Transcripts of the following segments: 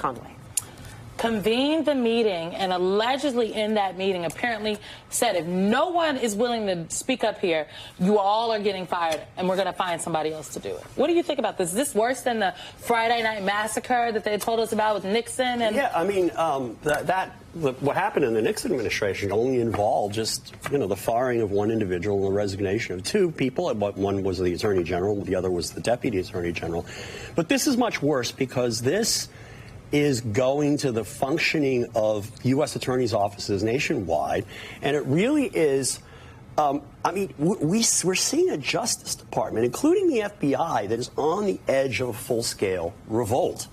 Conway. Convened the meeting, and allegedly in that meeting apparently said if no one is willing to speak up here, you all are getting fired and we're going to find somebody else to do it. What do you think about this? Is this worse than the Friday night massacre that they told us about with Nixon? And yeah, I mean, what happened in the Nixon administration only involved just, the firing of one individual and the resignation of two people. One was the Attorney General, the other was the Deputy Attorney General. But this is much worse because this is going to the functioning of U.S. attorneys' offices nationwide, and it really is. I mean, we're seeing a Justice Department, including the FBI, that is on the edge of a full-scale revolt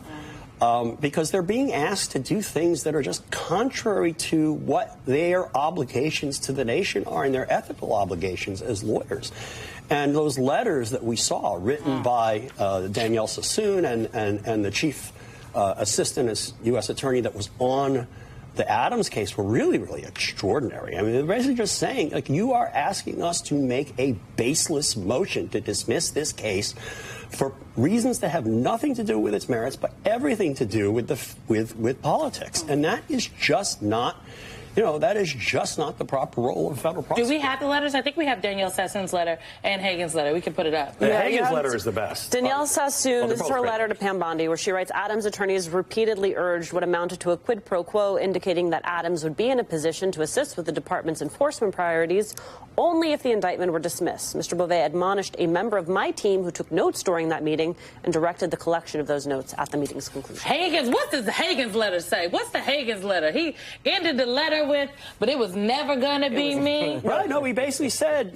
because they're being asked to do things that are just contrary to what their obligations to the nation are and their ethical obligations as lawyers. And those letters that we saw written by Danielle Sassoon and the chief assistant U.S. attorney that was on the Adams case were really, really extraordinary. I mean, they're basically just saying, like, you are asking us to make a baseless motion to dismiss this case for reasons that have nothing to do with its merits, but everything to do with politics. And that is just not. That is just not the proper role of federal prosecutors. Do we have the letters? I think we have Danielle Sassoon's letter and Hagan's letter. We can put it up. Hagan's letter is the best. Danielle Sassoon, this is her letter to Pam Bondi, where she writes, Adams' attorneys repeatedly urged what amounted to a quid pro quo, indicating that Adams would be in a position to assist with the department's enforcement priorities only if the indictment were dismissed. Mr. Beauvais admonished a member of my team who took notes during that meeting and directed the collection of those notes at the meeting's conclusion. What does Hagan's letter say? What's the Hagan's letter? He ended the letter with, but it was never going to be me. Right, no, he basically said,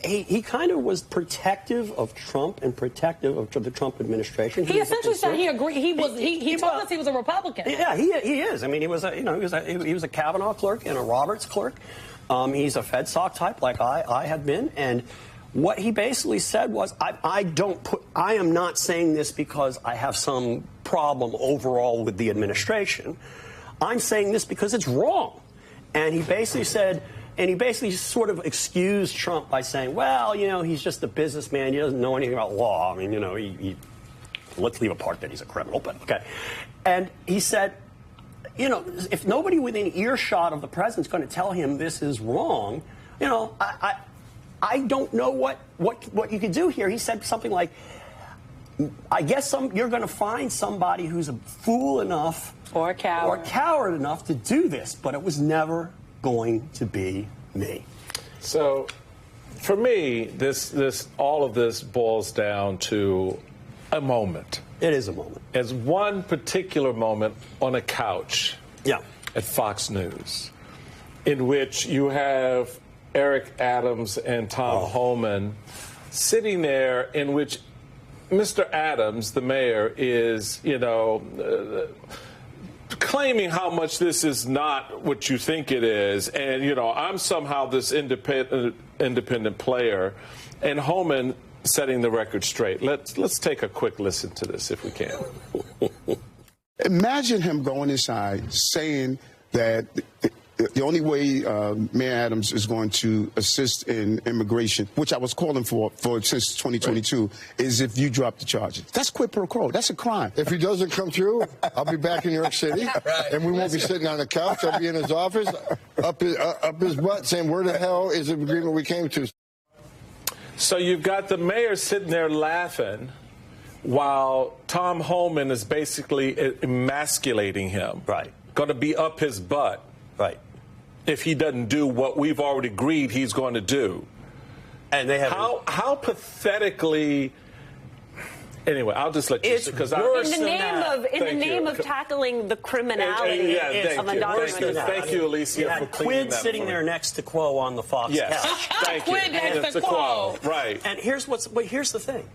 he kind of was protective of Trump and protective of the Trump administration. He essentially said he agreed. He told us he was a Republican. Yeah, he is. I mean, he was a Kavanaugh clerk and a Roberts clerk. He's a FedSoc type like I had been, and what he basically said was, I am not saying this because I have some problem overall with the administration. I'm saying this because it's wrong. And he basically said, and he basically sort of excused Trump by saying, well, he's just a businessman. He doesn't know anything about law. I mean, let's leave apart that he's a criminal, but okay. And he said, if nobody within earshot of the president's going to tell him this is wrong, I don't know what you could do here. He said something like, I guess you're going to find somebody who's a fool enough or a coward enough to do this, but it was never going to be me. So, for me, all of this boils down to a moment. It is a moment. As one particular moment on a couch at Fox News, in which you have Eric Adams and Tom Homan sitting there, in which Mr. Adams, the mayor, is, claiming how much this is not what you think it is, and I'm somehow this independent player, and Homan setting the record straight. Let's take a quick listen to this if we can. Imagine him going inside saying that the only way Mayor Adams is going to assist in immigration, which I was calling for since 2022, is if you drop the charges. That's quid pro quo. That's a crime. If he doesn't come through, I'll be back in New York City, and we won't be sitting on the couch. I'll be in his office, up his butt, saying, where the hell is the agreement we came to? So you've got the mayor sitting there laughing while Tom Homan is basically emasculating him. Right. Going to be up his butt. Right. If he doesn't do what we've already agreed he's going to do. And they have how pathetically. Anyway, I'll just let you. Because in the name of tackling the criminality of undocumented. Thank you, Alicia, for cleaning Quid that sitting there next to Quo on the Fox couch. Thank you. Quid next to Quo. Right. And here's the thing.